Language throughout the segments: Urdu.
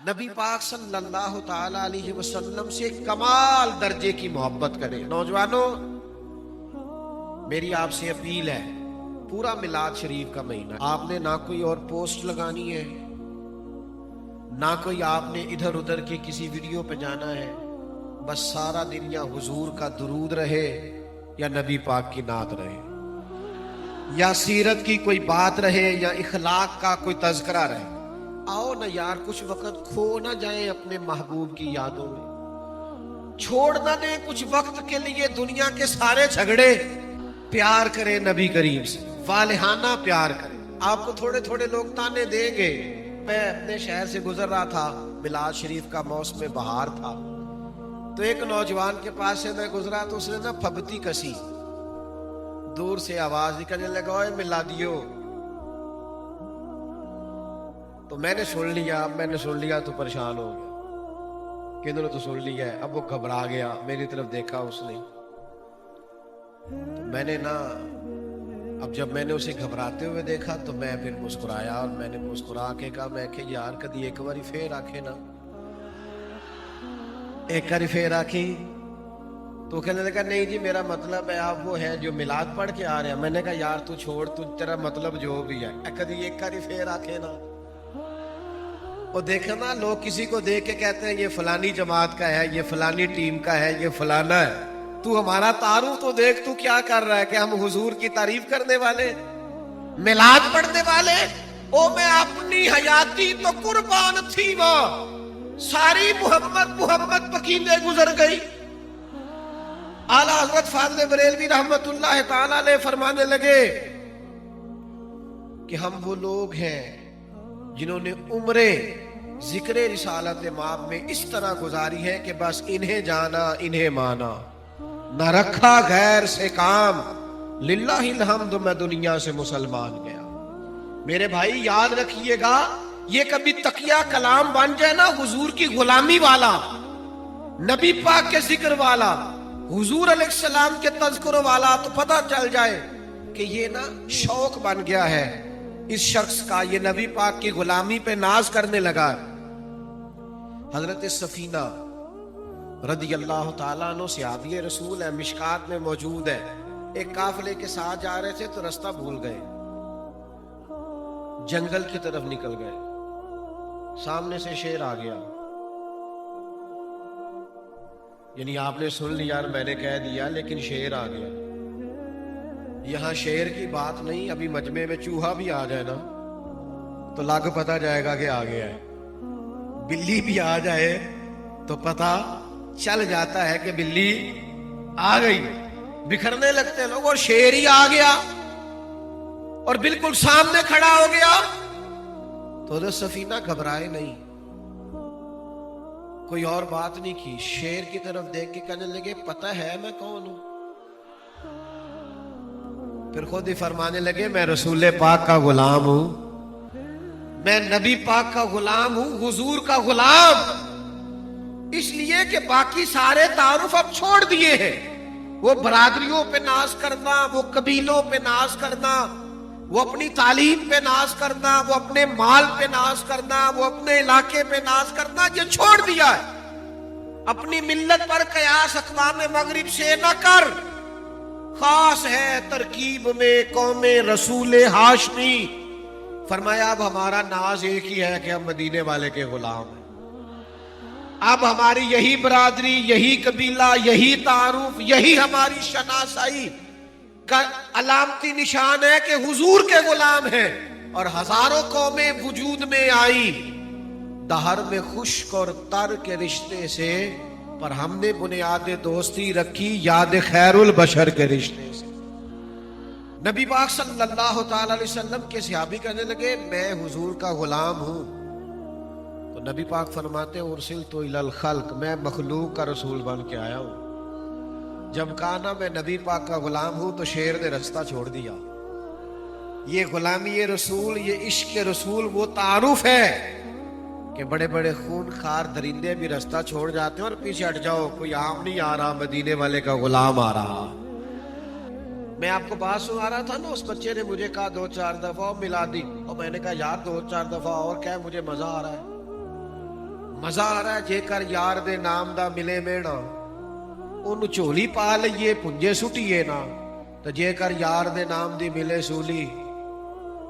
نبی پاک صلی اللہ تعالی علیہ وسلم سے کمال درجے کی محبت کریں۔ نوجوانوں، میری آپ سے اپیل ہے، پورا میلاد شریف کا مہینہ آپ نے نہ کوئی اور پوسٹ لگانی ہے، نہ کوئی آپ نے ادھر ادھر کی کسی ویڈیو پہ جانا ہے، بس سارا دن یا حضور کا درود رہے یا نبی پاک کی نعت رہے، یا سیرت کی کوئی بات رہے یا اخلاق کا کوئی تذکرہ رہے۔ آؤ نہ یار، کچھ وقت کھو نہ جائیں اپنے محبوب کی یادوں میں، چھوڑ نہ دیں کچھ وقت کے لیے دنیا کے سارے جھگڑے، پیار کریں نبی کریم سے، والہانہ پیار کریں۔ آپ کو تھوڑے تھوڑے لوگ تانے دیں گے۔ میں اپنے شہر سے گزر رہا تھا، میلاد شریف کا موسم بہار تھا، تو ایک نوجوان کے پاس سے میں گزرا تو اس نے نا پھبتی کسی، دور سے آواز نکلنے لگا، اوے میلادیو۔ تو میں نے سن لیا تو پریشان ہو گیا کہ انہوں نے تو سن لیا ہے۔ اب وہ گھبرا گیا، میری طرف دیکھا اس نے، تو میں نے نا، اب جب میں نے اسے گھبراتے ہوئے دیکھا تو میں پھر مسکرایا، اور میں نے مسکرا کے کہا، میں کہ یار کدی ایک باری پھر آکھے نا، ایک باری پھر آکھی۔ تو کہنے لگا، نہیں جی میرا مطلب ہے آپ وہ ہیں جو میلاد پڑھ کے آ رہے ہیں۔ میں نے کہا یار تو چھوڑ، تیرا مطلب جو بھی ہے، کدی ایک باری پھر آکھے نا۔ اور دیکھا نا، لوگ کسی کو دیکھ کے کہتے ہیں یہ فلانی جماعت کا ہے، یہ فلانی ٹیم کا ہے، یہ فلانا ہے۔ تو ہمارا تعارف تو دیکھ، تو کیا کر رہا ہے کہ ہم حضور کی تعریف کرنے والے، میلاد پڑھنے والے۔ او میں اپنی حیاتی تو قربان تھی، وہ ساری محمد پکیندے گزر گئی۔ اعلیٰ حضرت فاضل بریلوی رحمت اللہ تعالی علیہ فرمانے لگے کہ ہم وہ لوگ ہیں جنہوں نے عمریں ذکر رسالت مآب میں اس طرح گزاری ہے کہ بس انہیں جانا انہیں مانا، نہ رکھا غیر سے کام، للہ الحمد میں دنیا سے مسلمان گیا۔ میرے بھائی یاد رکھیے گا، یہ کبھی تقیہ کلام بن جائے نا حضور کی غلامی والا، نبی پاک کے ذکر والا، حضور علیہ السلام کے تذکر والا، تو پتہ چل جائے کہ یہ نا شوق بن گیا ہے اس شخص کا، یہ نبی پاک کی غلامی پہ ناز کرنے لگا۔ حضرت سفینہ رضی اللہ تعالیٰ عنہ صحابی رسول ہے، مشکات میں موجود ہے، ایک قافلے کے ساتھ جا رہے تھے تو رستہ بھول گئے، جنگل کی طرف نکل گئے، سامنے سے شیر آ گیا۔ یعنی آپ نے سن لیا اور میں نے کہہ دیا، لیکن شیر آ گیا۔ یہاں شیر کی بات نہیں، ابھی مجمع میں چوہا بھی آ جائے نا تو لگ پتہ جائے گا کہ آ گیا ہے، بلی بھی آ جائے تو پتہ چل جاتا ہے کہ بلی آ گئی۔ بکھرنے لگتے ہیں لوگ، اور شیر ہی آ گیا اور بالکل سامنے کھڑا ہو گیا۔ تو حضرت سفینہ گھبرائے نہیں، کوئی اور بات نہیں کی، شیر کی طرف دیکھ کے کہنے لگے، پتہ ہے میں کون ہوں؟ پھر خود ہی فرمانے لگے، میں رسول پاک کا غلام ہوں، میں نبی پاک کا غلام ہوں، حضور کا غلام، اس لیے کہ باقی سارے تعارف اب چھوڑ دیے ہیں۔ وہ برادریوں پہ ناز کرنا، وہ قبیلوں پہ ناز کرنا، وہ اپنی تعلیم پہ ناز کرنا، وہ اپنے مال پہ ناز کرنا، وہ اپنے علاقے پہ ناز کرنا، یہ چھوڑ دیا ہے۔ اپنی ملت پر قیاس اقوام مغرب سے نہ کر، خاص ہے ترکیب میں قوم رسول ہاشمی۔ فرمایا اب ہمارا ناز ایک ہی ہے کہ ہم مدینے والے کے غلام ہیں، اب ہماری یہی برادری، یہی قبیلہ، یہی تعارف، یہی ہماری شناسائی کا علامتی نشان ہے کہ حضور کے غلام ہیں۔ اور ہزاروں قومیں وجود میں آئی دہر میں خشک اور تر کے رشتے سے، پر ہم نے بنیاد دوستی رکھی یاد خیر البشر کے رشتے سے۔ نبی پاک صلی اللہ تعالی علیہ وسلم کے صحابی کہنے لگے، میں حضور کا غلام ہوں۔ تو نبی پاک فرماتے ہیں، ارسلت الی الخلق، میں مخلوق کا رسول بن کے آیا ہوں۔ جب کہا نا میں نبی پاک کا غلام ہوں تو شیر نے رستہ چھوڑ دیا۔ یہ غلامی رسول، یہ عشق رسول وہ تعارف ہے کہ بڑے بڑے خون خار درندے بھی رستہ چھوڑ جاتے ہیں، اور پیچھے ہٹ جاؤ، کوئی عام نہیں آ رہا، مدینے والے کا غلام آ رہا۔ میں آپ کو بات سنا رہا تھا نا، اس بچے نے مجھے کہا 2-4 دفعہ میلادی، اور میں نے کہا یار 2-4 دفعہ اور کیا، مجھے مزہ آ رہا ہے۔ ਮਜ਼ਾ ਆ ਰਿਹਾ ਜੇਕਰ ਯਾਰ ਦੇ ਨਾਮ ਦਾ ਮਿਲੇ ਮੇਣਾ, ਉਹਨੂੰ ਝੋਲੀ ਪਾ ਲਈਏ ਪੁੰਜੇ ਸੁੱਟੀਏ ਨਾ, ਤੇ ਜੇਕਰ ਯਾਰ ਦੇ ਨਾਮ ਦੀ ਮਿਲੇ ਸੂਲੀ,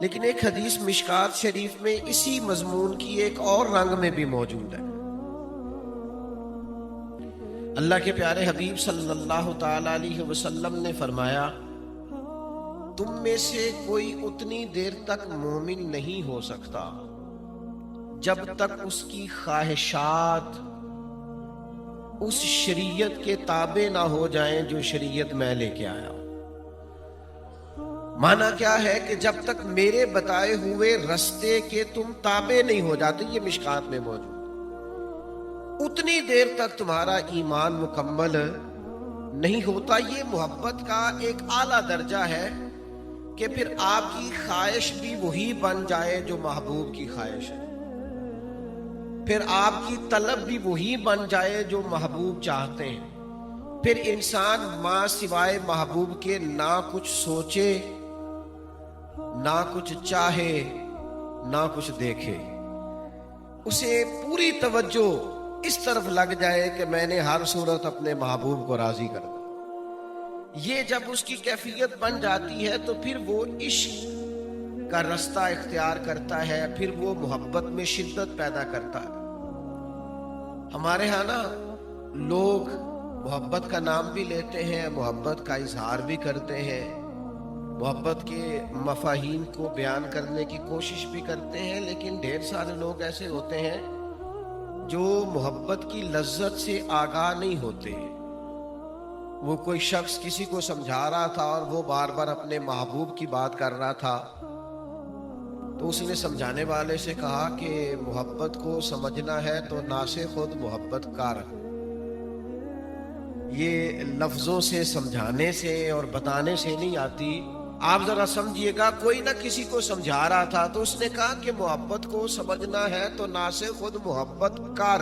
لیکن ایک حدیث مشکات شریف میں اسی مضمون کی ایک اور رنگ میں بھی موجود ہے۔ اللہ کے پیارے حبیب صلی اللہ تعالی علیہ وسلم نے فرمایا، تم میں سے کوئی اتنی دیر تک مومن نہیں ہو سکتا جب تک اس کی خواہشات اس شریعت کے تابع نہ ہو جائیں جو شریعت میں لے کے آیا۔ معنی کیا ہے کہ جب تک میرے بتائے ہوئے رستے کے تم تابع نہیں ہو جاتے، یہ مشکات میں موجود، اتنی دیر تک تمہارا ایمان مکمل نہیں ہوتا۔ یہ محبت کا ایک اعلیٰ درجہ ہے کہ پھر آپ کی خواہش بھی وہی بن جائے جو محبوب کی خواہش ہے، پھر آپ کی طلب بھی وہی بن جائے جو محبوب چاہتے ہیں، پھر انسان ماں سوائے محبوب کے نہ کچھ سوچے، نہ کچھ چاہے، نہ کچھ دیکھے، اسے پوری توجہ اس طرف لگ جائے کہ میں نے ہر صورت اپنے محبوب کو راضی کر دیا۔ یہ جب اس کی کیفیت بن جاتی ہے تو پھر وہ عشق کا رستہ اختیار کرتا ہے، پھر وہ محبت میں شدت پیدا کرتا ہے۔ ہمارے ہاں نا لوگ محبت کا نام بھی لیتے ہیں، محبت کا اظہار بھی کرتے ہیں، محبت کے مفاہیم کو بیان کرنے کی کوشش بھی کرتے ہیں، لیکن ڈھیر سارے لوگ ایسے ہوتے ہیں جو محبت کی لذت سے آگاہ نہیں ہوتے۔ وہ کوئی شخص کسی کو سمجھا رہا تھا اور وہ بار بار اپنے محبوب کی بات کر رہا تھا، تو اس نے سمجھانے والے سے کہا کہ محبت کو سمجھنا ہے تو نہ سے خود محبت کار، یہ لفظوں سے سمجھانے سے اور بتانے سے نہیں آتی۔ آپ ذرا سمجھیے گا، کوئی نہ کسی کو سمجھا رہا تھا تو اس نے کہا کہ محبت کو سمجھنا ہے تو نہ سے خود محبت کار،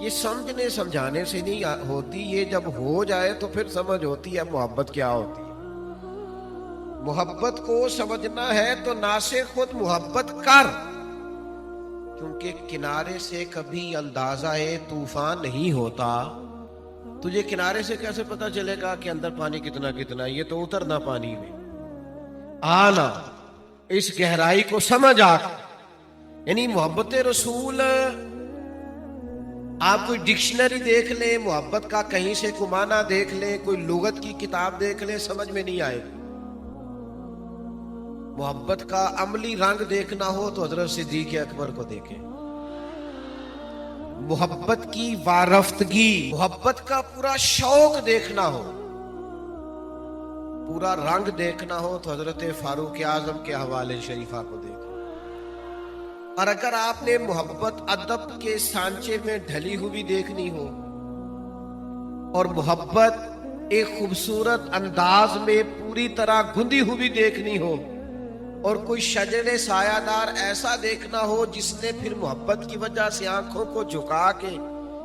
یہ سمجھنے سمجھانے سے نہیں ہوتی، یہ جب ہو جائے تو پھر سمجھ ہوتی ہے محبت کیا ہوتی ہے۔ محبت کو سمجھنا ہے تو نہ سے خود محبت کر، کیونکہ کنارے سے کبھی اندازہ طوفان نہیں ہوتا۔ تجھے کنارے سے کیسے پتا چلے گا کہ اندر پانی کتنا کتنا؟ یہ تو اترنا پانی میں، آنا، اس گہرائی کو سمجھ آ۔ یعنی محبت رسول، آپ کوئی ڈکشنری دیکھ لیں محبت کا، کہیں سے کوئی معنی دیکھ لیں، کوئی لغت کی کتاب دیکھ لیں، سمجھ میں نہیں آئے گی۔ محبت کا عملی رنگ دیکھنا ہو تو حضرت صدیق اکبر کو دیکھیں۔ محبت کی وارفتگی، محبت کا پورا شوق دیکھنا ہو، پورا رنگ دیکھنا ہو تو حضرت فاروق اعظم کے حوالے شریفہ کو دیکھیں۔ اور اگر آپ نے محبت ادب کے سانچے میں ڈھلی ہوئی دیکھنی ہو اور محبت ایک خوبصورت انداز میں پوری طرح گندی ہوئی دیکھنی ہو، اور کوئی شجر سایہ دار ایسا دیکھنا ہو جس نے پھر محبت کی وجہ سے آنکھوں کو جھکا کے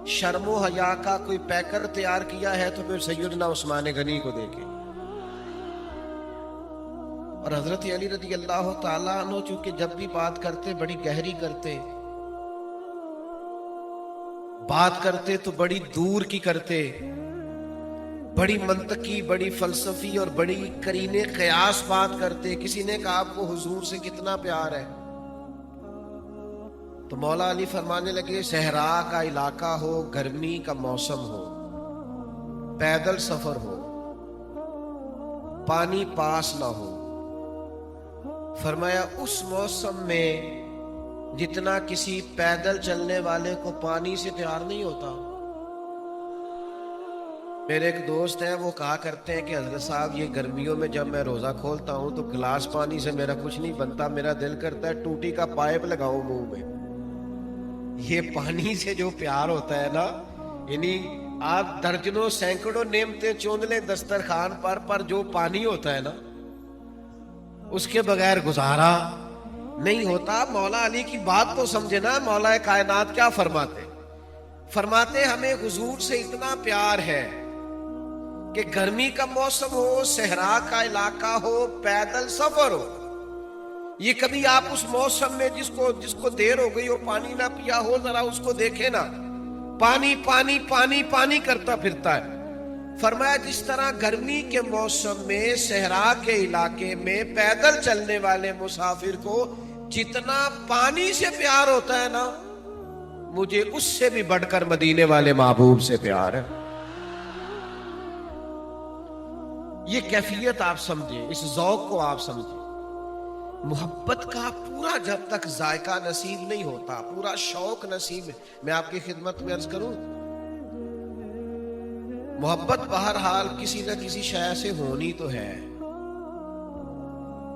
شرم و حیا کا کوئی پیکر تیار کیا ہے، تو پھر سیدنا عثمان غنی کو دیکھیں۔ اور حضرت علی رضی اللہ تعالیٰ عنہ چونکہ جب بھی بات کرتے بڑی گہری کرتے، بات کرتے تو بڑی دور کی کرتے، بڑی منطقی، بڑی فلسفی اور بڑی قرینے قیاس بات کرتے۔ کسی نے کہا آپ کو حضور سے کتنا پیار ہے، تو مولا علی فرمانے لگے، صحرا کا علاقہ ہو، گرمی کا موسم ہو، پیدل سفر ہو، پانی پاس نہ ہو، فرمایا اس موسم میں جتنا کسی پیدل چلنے والے کو پانی سے پیار نہیں ہوتا۔ میرے ایک دوست ہیں، وہ کہا کرتے ہیں کہ حضرت صاحب یہ گرمیوں میں جب میں روزہ کھولتا ہوں تو گلاس پانی سے میرا کچھ نہیں بنتا، میرا دل کرتا ہے ٹوٹی کا پائپ لگاؤں منہ میں۔ یہ پانی سے جو پیار ہوتا ہے نا، یعنی آپ درجنوں سینکڑوں نعمتیں چوند لیں دسترخوان پر جو پانی ہوتا ہے نا، اس کے بغیر گزارا نہیں ہوتا۔ مولا علی کی بات تو سمجھے نا، مولا کائنات کیا فرماتے ہمیں حضور سے اتنا پیار ہے کہ گرمی کا موسم ہو، صحرا کا علاقہ ہو، پیدل سفر ہو، یہ کبھی آپ اس موسم میں جس کو دیر ہو گئی اور پانی نہ پیا ہو، ذرا اس کو دیکھیں نا، پانی پانی پانی پانی کرتا پھرتا ہے۔ فرمایا جس طرح گرمی کے موسم میں صحرا کے علاقے میں پیدل چلنے والے مسافر کو جتنا پانی سے پیار ہوتا ہے نا، مجھے اس سے بھی بڑھ کر مدینے والے محبوب سے پیار ہے۔ یہ کیفیت آپ سمجھیں، اس ذوق کو آپ سمجھیں۔ محبت کا پورا جب تک ذائقہ نصیب نہیں ہوتا، پورا شوق نصیب، میں آپ کی خدمت میں عرض کروں، محبت بہرحال کسی نہ کسی شے سے ہونی تو ہے۔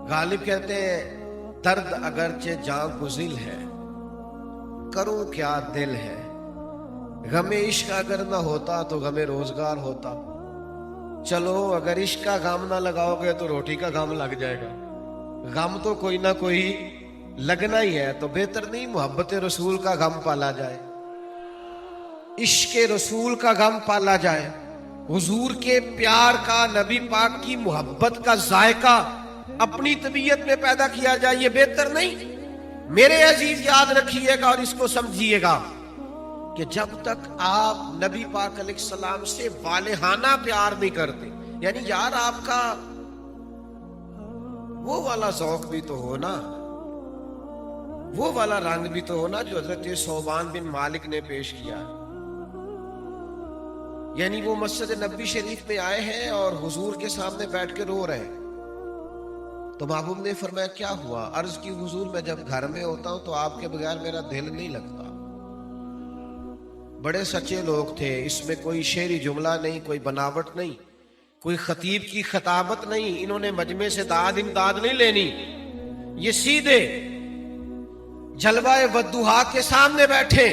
غالب کہتے ہیں درد اگرچہ جاں گزل ہے، کروں کیا دل ہے، غم عشق اگر نہ ہوتا تو غم روزگار ہوتا۔ چلو اگر عشق کا غم نہ لگاؤ گے تو روٹی کا غم لگ جائے گا، غم تو کوئی نہ کوئی لگنا ہی ہے، تو بہتر نہیں محبت رسول کا غم پالا جائے، عشق رسول کا غم پالا جائے، حضور کے پیار کا، نبی پاک کی محبت کا ذائقہ اپنی طبیعت میں پیدا کیا جائے، یہ بہتر نہیں؟ میرے عزیز یاد رکھیے گا اور اس کو سمجھیے گا کہ جب تک آپ نبی پاک علیہ السلام سے والہانہ پیار نہیں کرتے، یعنی یار آپ کا وہ والا ذوق بھی تو ہونا، وہ والا رنگ بھی تو ہونا جو حضرت ثوبان بن مالک نے پیش کیا ہے۔ یعنی وہ مسجد نبوی شریف میں آئے ہیں اور حضور کے سامنے بیٹھ کے رو رہے ہیں، تو محبوب نے فرمایا کیا ہوا؟ عرض کی حضور میں جب گھر میں ہوتا ہوں تو آپ کے بغیر میرا دل نہیں لگتا۔ بڑے سچے لوگ تھے، اس میں کوئی شعری جملہ نہیں، کوئی بناوٹ نہیں، کوئی خطیب کی خطابت نہیں، انہوں نے مجمع سے داد امداد نہیں لینی، یہ سیدھے جلوہ والضحیٰ کے سامنے بیٹھے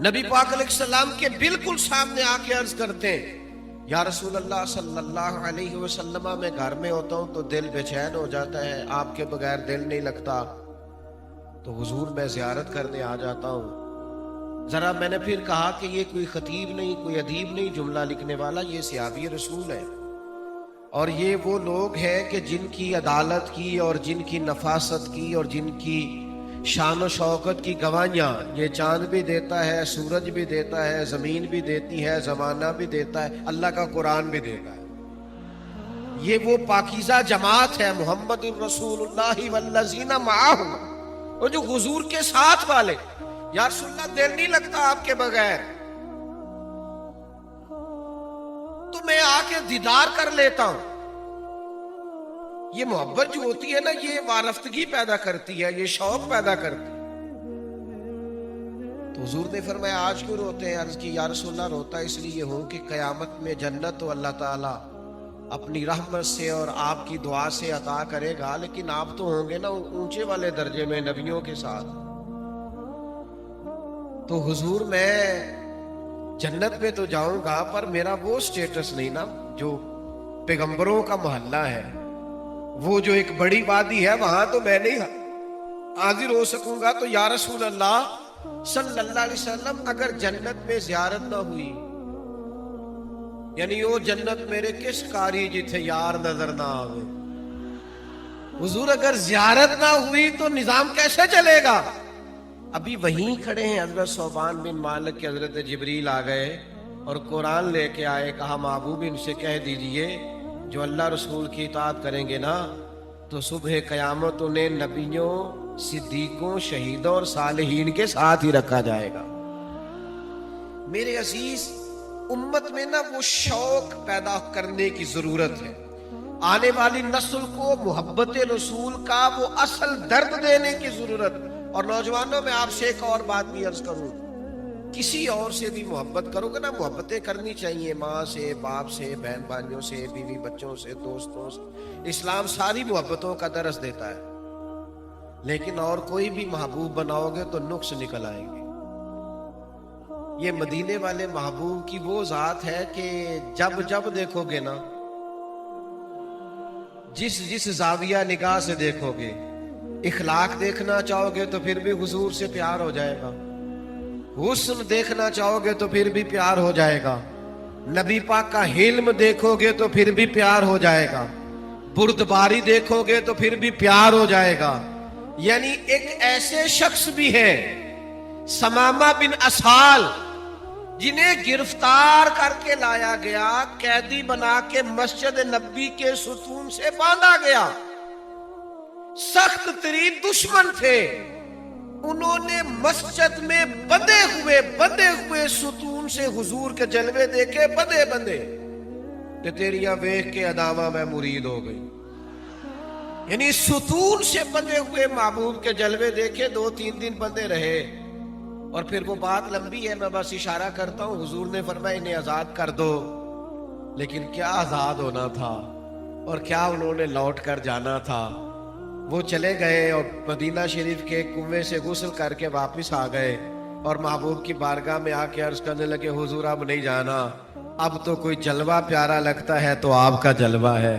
نبی پاک علیہ السلام کے بالکل سامنے آ کے عرض کرتے ہیں یا رسول اللہ صلی اللہ علیہ وسلم، میں گھر میں ہوتا ہوں تو دل بے چین ہو جاتا ہے، آپ کے بغیر دل نہیں لگتا، تو حضور میں زیارت کرنے آ جاتا ہوں۔ ذرا میں نے پھر کہا کہ یہ کوئی خطیب نہیں، کوئی ادیب نہیں جملہ لکھنے والا، یہ صحابی رسول ہے، اور یہ وہ لوگ ہیں کہ جن کی عدالت کی اور جن کی نفاست کی اور جن کی شان و شوکت کی گواہیاں یہ چاند بھی دیتا ہے، سورج بھی دیتا ہے، زمین بھی دیتی ہے، زمانہ بھی دیتا ہے، اللہ کا قرآن بھی دیتا ہے۔ یہ وہ پاکیزہ جماعت ہے، محمد الرسول اللہ والذین معہ، اور جو حضور کے ساتھ والے، یا رسول اللہ دل نہیں لگتا آپ کے بغیر، تو میں آ کے دیدار کر لیتا ہوں۔ یہ محبت جو ہوتی ہے نا، یہ وارفتگی پیدا کرتی ہے، یہ شوق پیدا کرتی ہے۔ تو حضور نے فرمایا آج کیوں روتے ہیں؟ عرض کی یا رسول اللہ روتا اس لیے ہوں کہ قیامت میں جنت تو اللہ تعالیٰ اپنی رحمت سے اور آپ کی دعا سے عطا کرے گا، لیکن آپ تو ہوں گے نا اونچے والے درجے میں نبیوں کے ساتھ، تو حضور میں جنت میں تو جاؤں گا پر میرا وہ سٹیٹس نہیں نا جو پیغمبروں کا محلہ ہے، وہ جو ایک بڑی وادی ہے، وہاں تو میں نہیں حاضر ہو سکوں گا۔ تو یا رسول اللہ صلی اللہ علیہ وسلم اگر جنت میں زیارت نہ ہوئی، یعنی وہ جنت میرے کس کاری جتھے یار نظر نہ آوے، حضور اگر زیارت نہ ہوئی تو نظام کیسے چلے گا؟ ابھی وہیں کھڑے ہیں حضرت ثوبان بن مالک کے، حضرت جبریل آ گئے اور قرآن لے کے آئے، کہا محبوب ان سے کہہ دیجئے جو اللہ رسول کی اطاعت کریں گے نا تو صبح قیامت انہیں نبیوں، صدیقوں، شہیدوں اور صالحین کے ساتھ ہی رکھا جائے گا۔ میرے عزیز، امت میں نا وہ شوق پیدا کرنے کی ضرورت ہے، آنے والی نسل کو محبت رسول کا وہ اصل درد دینے کی ضرورت ہے۔ اور نوجوانوں میں آپ سے ایک اور بات بھی عرض کروں، کسی اور سے بھی محبت کرو گے نا، محبتیں کرنی چاہیے، ماں سے، باپ سے، بہن بھائیوں سے، بیوی بچوں سے، دوستوں سے، اسلام ساری محبتوں کا درس دیتا ہے، لیکن اور کوئی بھی محبوب بناؤ گے تو نقص نکل آئیں گے۔ یہ مدینے والے محبوب کی وہ ذات ہے کہ جب جب دیکھو گے نا، جس زاویہ نگاہ سے دیکھو گے، اخلاق دیکھنا چاہو گے تو پھر بھی حضور سے پیار ہو جائے گا، حسن دیکھنا چاہو گے تو پھر بھی پیار ہو جائے گا، نبی پاک کا حلم دیکھو گے تو پھر بھی پیار ہو جائے گا، بردباری دیکھو گے تو پھر بھی پیار ہو جائے گا۔ یعنی ایک ایسے شخص بھی ہے سمامہ بن اسال، جنہیں گرفتار کر کے لایا گیا، قیدی بنا کے مسجد نبی کے ستون سے باندھا گیا، سخت ترین دشمن تھے، انہوں نے مسجد میں بندھے ہوئے ستون سے حضور کے جلوے دیکھے، بندھے تے تیریاں ویکھ کے اداما میں مرید ہو گئی۔ یعنی ستون سے بندھے ہوئے محبوب کے جلوے دیکھے، 2-3 دن بندھے رہے، اور پھر وہ بات لمبی ہے، میں بس اشارہ کرتا ہوں۔ حضور نے فرمایا انہیں آزاد کر دو، لیکن کیا آزاد ہونا تھا اور کیا انہوں نے لوٹ کر جانا تھا۔ وہ چلے گئے اور مدینہ شریف کے کنویں سے غسل کر کے واپس آ گئے، اور محبوب کی بارگاہ میں آ کے عرض کرنے لگے، حضور اب نہیں جانا، اب تو کوئی جلوہ پیارا لگتا ہے تو آپ کا جلوہ ہے،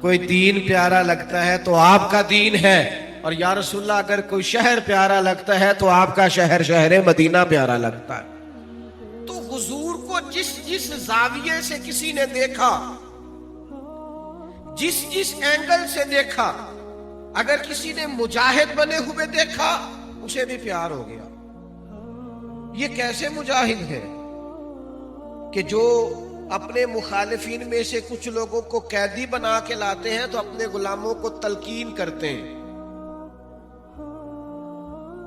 کوئی دین پیارا لگتا ہے تو آپ کا دین ہے، اور یا رسول اللہ اگر کوئی شہر پیارا لگتا ہے تو آپ کا شہر مدینہ پیارا لگتا ہے۔ تو حضور کو جس زاویے سے کسی نے دیکھا، جس اینگل سے دیکھا، اگر کسی نے مجاہد بنے ہوئے دیکھا، اسے بھی پیار ہو گیا۔ یہ کیسے مجاہد ہے کہ جو اپنے مخالفین میں سے کچھ لوگوں کو قیدی بنا کے لاتے ہیں تو اپنے غلاموں کو تلقین کرتے ہیں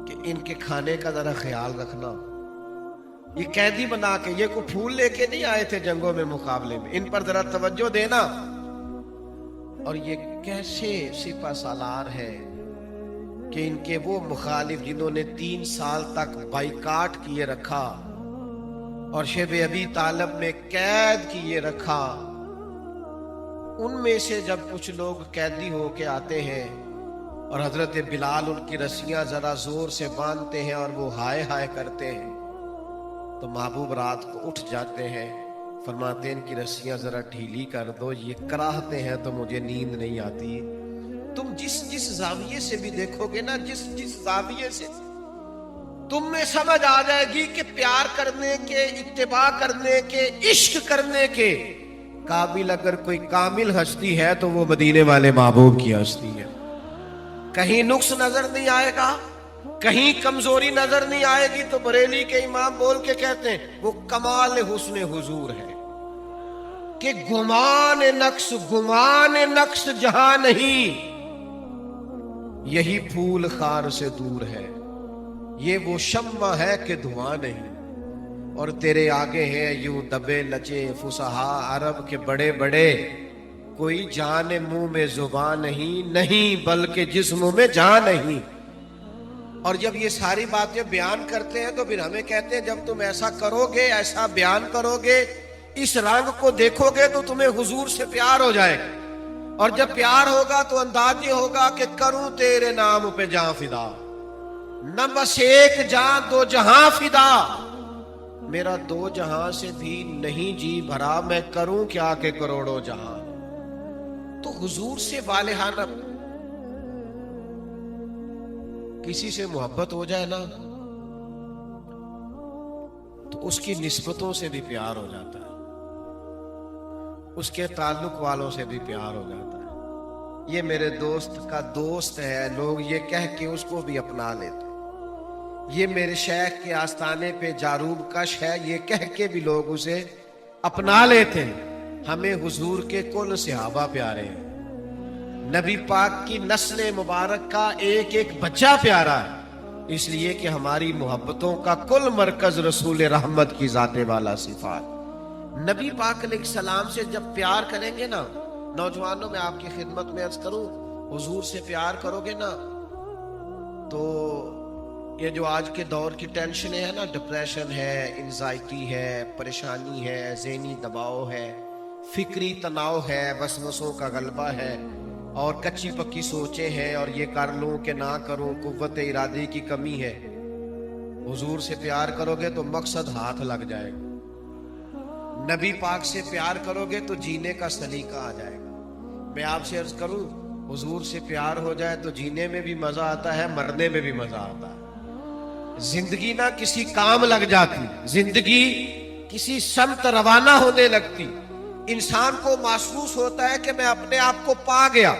کہ ان کے کھانے کا ذرا خیال رکھنا۔ یہ قیدی بنا کے، یہ کوئی پھول لے کے نہیں آئے تھے جنگوں میں مقابلے میں، ان پر ذرا توجہ دینا۔ اور یہ کیسے سپہ سالار ہے کہ ان کے وہ مخالف جنہوں نے 3 سال تک بائیکاٹ کیے رکھا اور شیب ابی طالب میں قید کیے رکھا، ان میں سے جب کچھ لوگ قیدی ہو کے آتے ہیں اور حضرت بلال ان کی رسیاں ذرا زور سے باندھتے ہیں اور وہ ہائے ہائے کرتے ہیں، تو محبوب رات کو اٹھ جاتے ہیں، فرماتے ہیں ان کی رسیاں ذرا ڈھیلی کر دو، یہ کراہتے ہیں تو مجھے نیند نہیں آتی۔ تم جس زاویے سے بھی دیکھو گے نا، جس زاویے سے، تم میں سمجھ آ جائے گی کہ پیار کرنے کے، اتباع کرنے کے، عشق کرنے کے قابل اگر کوئی کامل ہستی ہے تو وہ مدینے والے محبوب کی ہستی ہے۔ کہیں نقص نظر نہیں آئے گا، کہیں کمزوری نظر نہیں آئے گی، تو بریلی کے امام بول کے کہتے ہیں وہ کمال حسن حضور ہے کہ گمان نقص جہاں نہیں، یہی پھول خار سے دور ہے، یہ وہ شمع ہے کہ دھواں نہیں، اور تیرے آگے ہیں یوں دبے لچے فصحا عرب کے بڑے بڑے، کوئی جان منہ میں زبان نہیں بلکہ جسم میں جان نہیں۔ اور جب یہ ساری باتیں بیان کرتے ہیں تو پھر ہمیں کہتے ہیں جب تم ایسا کرو گے، ایسا بیان کرو گے، اس رنگ کو دیکھو گے تو تمہیں حضور سے پیار ہو جائے گا، اور جب پیار ہوگا تو انداز یہ ہوگا کہ کروں تیرے نام پہ جاں فدا، نہ بس ایک جاں 2 جہاں فدا، میرا 2 جہاں سے بھی نہیں جی بھرا، میں کروں کیا کہ کروڑوں جہاں۔ تو حضور سے والہانہ کسی سے محبت ہو جائے نا تو اس کی نسبتوں سے بھی پیار ہو جاتا ہے، اس کے تعلق والوں سے بھی پیار ہو جاتا ہے۔ یہ میرے دوست کا دوست ہے، لوگ یہ کہہ کے اس کو بھی اپنا لیتے، یہ میرے شیخ کے آستانے پہ جاروب کش ہے، یہ کہہ کے بھی لوگ اسے اپنا لیتے ہیں۔ ہمیں حضور کے کل صحابہ پیارے ہیں، نبی پاک کی نسل مبارک کا ایک ایک بچہ پیارا ہے، اس لیے کہ ہماری محبتوں کا کل مرکز رسول رحمت کی ذات والا صفات۔ نبی پاک علیہ السلام سے جب پیار کریں گے نا، نوجوانوں میں آپ کی خدمت میں عرض کروں، حضور سے پیار کرو گے نا تو یہ جو آج کے دور کی ٹینشنیں ہیں نا، ڈپریشن ہے، انزائٹی ہے، پریشانی ہے، ذہنی دباؤ ہے، فکری تناؤ ہے، وسوسوں کا غلبہ ہے، اور کچی پکی سوچیں ہیں، اور یہ کر لوں کہ نہ کروں، قوت ارادے کی کمی ہے۔ حضور سے پیار کرو گے تو مقصد ہاتھ لگ جائے گا، نبی پاک سے پیار کرو گے تو جینے کا سلیقہ آ جائے گا۔ میں آپ سے عرض کروں، حضور سے پیار ہو جائے تو جینے میں بھی مزہ آتا ہے، مرنے میں بھی مزہ آتا ہے، زندگی نہ کسی کام لگ جاتی، زندگی کسی سمت روانہ ہونے لگتی، انسان کو محسوس ہوتا ہے کہ میں اپنے آپ کو پا گیا،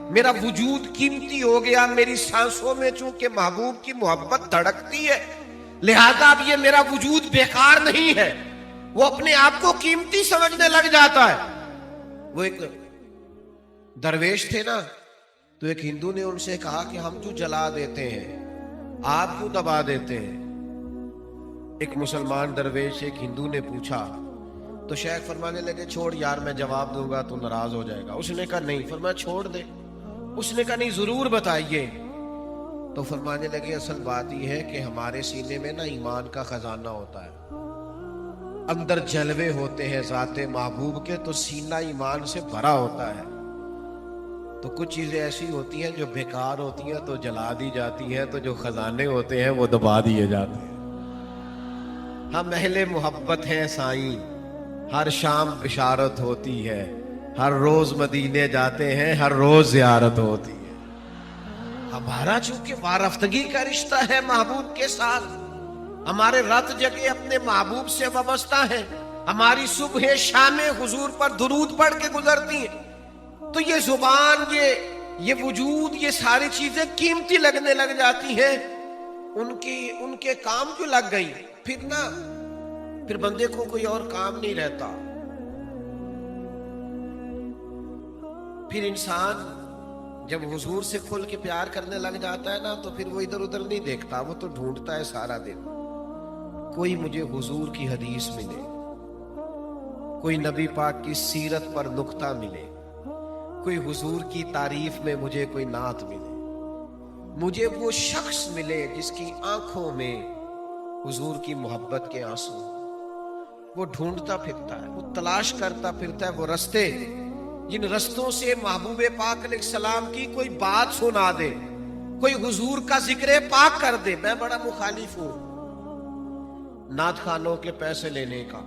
میرا وجود قیمتی ہو گیا، میری سانسوں میں چونکہ محبوب کی محبت دھڑکتی ہے لہذا اب یہ میرا وجود بیکار نہیں ہے. وہ اپنے آپ کو قیمتی سمجھنے لگ جاتا ہے. وہ ایک درویش تھے نا, تو ایک ہندو نے ان سے کہا کہ ہم جو جلا دیتے ہیں آپ کیوں دبا دیتے ہیں؟ ایک مسلمان درویش ایک ہندو نے پوچھا, تو شیخ فرمانے لگے چھوڑ یار, میں جواب دوں گا تو ناراض ہو جائے گا. اس نے کہا نہیں. فرمایا چھوڑ دے. اس نے کہا نہیں ضرور بتائیے. تو فرمانے لگے اصل بات یہ ہے کہ ہمارے سینے میں نا ایمان کا خزانہ ہوتا ہے, اندر جلوے ہوتے ہیں ذات محبوب کے, تو سینہ ایمان سے بھرا ہوتا ہے. تو کچھ چیزیں ایسی ہوتی ہیں جو بیکار ہوتی ہیں تو جلا دی جاتی ہیں, تو جو خزانے ہوتے ہیں وہ دبا دیے جاتے ہیں. ہم اہل محبت ہیں سائیں, ہر شام بشارت ہوتی ہے, ہر روز مدینے جاتے ہیں, ہر روز زیارت ہوتی ہے. ہمارا چونکہ وارفتگی کا رشتہ ہے محبوب کے ساتھ, ہمارے رات جگہ اپنے محبوب سے وابستہ ہیں, ہماری صبح شام حضور پر درود پڑھ کے گزرتی ہیں, تو یہ زبان, یہ وجود, یہ ساری چیزیں قیمتی لگنے لگ جاتی ہیں. ان کے کام جو لگ گئی, پھر بندے کو کوئی اور کام نہیں رہتا. پھر انسان جب حضور سے کھل کے پیار کرنے لگ جاتا ہے نا, تو پھر وہ ادھر ادھر نہیں دیکھتا, وہ تو ڈھونڈتا ہے سارا دن. کوئی مجھے حضور کی حدیث ملے, کوئی نبی پاک کی سیرت پر نقطہ ملے, کوئی حضور کی تعریف میں مجھے کوئی نعت ملے, مجھے وہ شخص ملے جس کی آنکھوں میں حضور کی محبت کے آنسو. وہ ڈھونڈتا پھرتا ہے, وہ تلاش کرتا پھرتا ہے وہ رستے جن رستوں سے محبوب پاک علیہ السلام کی کوئی بات سنا دے, کوئی حضور کا ذکر پاک کر دے. میں بڑا مخالف ہوں نعت خانوں کے پیسے لینے کا,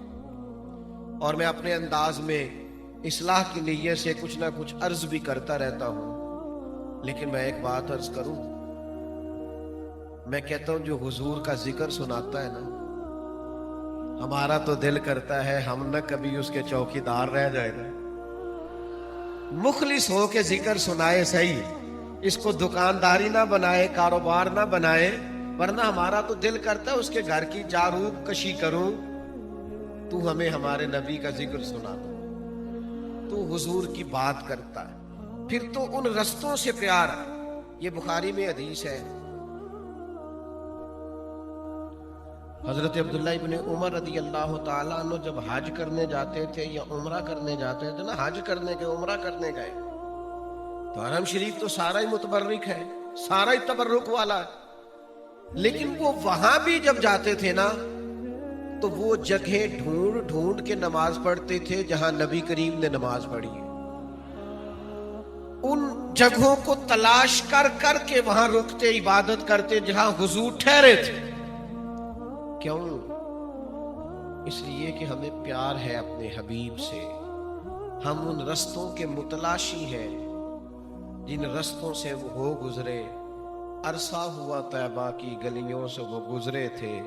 اور میں اپنے انداز میں اصلاح کی نیت سے کچھ نہ کچھ عرض بھی کرتا رہتا ہوں. لیکن میں ایک بات عرض کروں, میں کہتا ہوں جو حضور کا ذکر سناتا ہے نا, ہمارا تو دل کرتا ہے ہم نہ کبھی اس کے چوکیدار رہ جائے گا. مخلص ہو کے ذکر سنائے صحیح, اس کو دکانداری نہ بنائے, کاروبار نہ بنائے, ورنہ ہمارا تو دل کرتا ہے اس کے گھر کی جاروب کشی کروں. تو ہمیں ہمارے نبی کا ذکر سناتا, تو حضور کی بات کرتا ہے, پھر تو ان رستوں سے پیار. یہ بخاری میں حدیث ہے, حضرت عبداللہ ابن عمر رضی اللہ تعالیٰ عنہ جب حج کرنے جاتے تھے یا عمرہ کرنے جاتے تھے نا, حج کرنے گئے, عمرہ کرنے گئے, تو حرم شریف تو سارا ہی متبرک ہے, سارا ہی تبرک والا ہے. لیکن وہ وہاں بھی جب جاتے تھے نا, تو وہ جگہ ڈھونڈ ڈھونڈ کے نماز پڑھتے تھے جہاں نبی کریم نے نماز پڑھی ہے. ان جگہوں کو تلاش کر کر کے وہاں رکتے, عبادت کرتے جہاں حضور ٹھہرے تھے. کیوں؟ اس لیے کہ ہمیں پیار ہے اپنے حبیب سے. ہم ان رستوں کے متلاشی ہیں جن رستوں سے وہ ہو گزرے. عرصہ ہوا طیبہ کی گلیوں سے وہ گزرے تھے,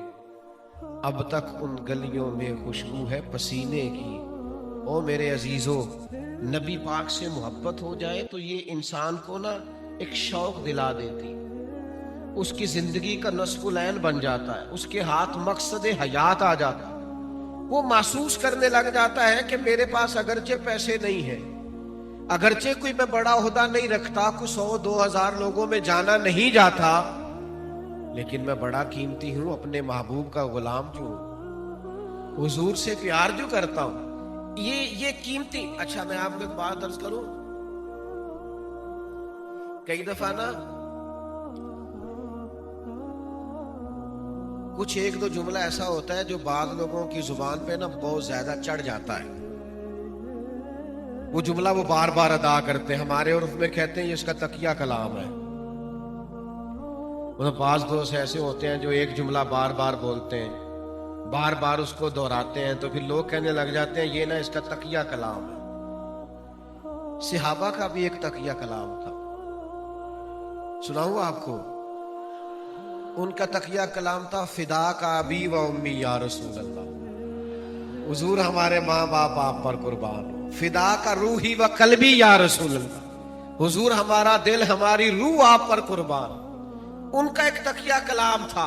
اب تک ان گلیوں میں خوشبو ہے پسینے کی. او میرے عزیزو, نبی پاک سے محبت ہو جائے تو یہ انسان کو نا ایک شوق دلا دیتی, اس کی زندگی کا نصف العین بن جاتا ہے, اس کے ہاتھ مقصد حیات آ جاتا ہے. وہ محسوس کرنے لگ جاتا ہے کہ میرے پاس اگرچہ پیسے نہیں ہیں, اگرچہ کوئی میں بڑا عہدہ نہیں رکھتا, کوئی 100-2000 لوگوں میں جانا نہیں جاتا, لیکن میں بڑا قیمتی ہوں, اپنے محبوب کا غلام جو ہوں, حضور سے پیار جو کرتا ہوں. یہ قیمتی. اچھا میں آپ کو ایک بات عرض کروں, کئی دفعہ نا کچھ ایک دو جملہ ایسا ہوتا ہے جو بعض لوگوں کی زبان پہ نا بہت زیادہ چڑھ جاتا ہے. وہ جملہ وہ بار بار ادا کرتے ہیں, ہمارے عرف میں کہتے ہیں یہ اس کا تقیہ کلام ہے. بعض دوست ایسے ہوتے ہیں جو ایک جملہ بار بار بولتے ہیں, بار بار اس کو دہراتے ہیں, تو پھر لوگ کہنے لگ جاتے ہیں یہ نا اس کا تقیہ کلام ہے. صحابہ کا بھی ایک تقیہ کلام تھا, سناؤں آپ کو. ان کا تقیہ کلام تھا فدا کا ابی و امی یا رسول اللہ, حضور ہمارے ماں باپ آپ پر قربان ہو. فدا کا روحی و قلبی یا رسول اللہ, حضور ہمارا دل ہماری روح آپ پر قربان. ان کا ایک تقیہ کلام تھا.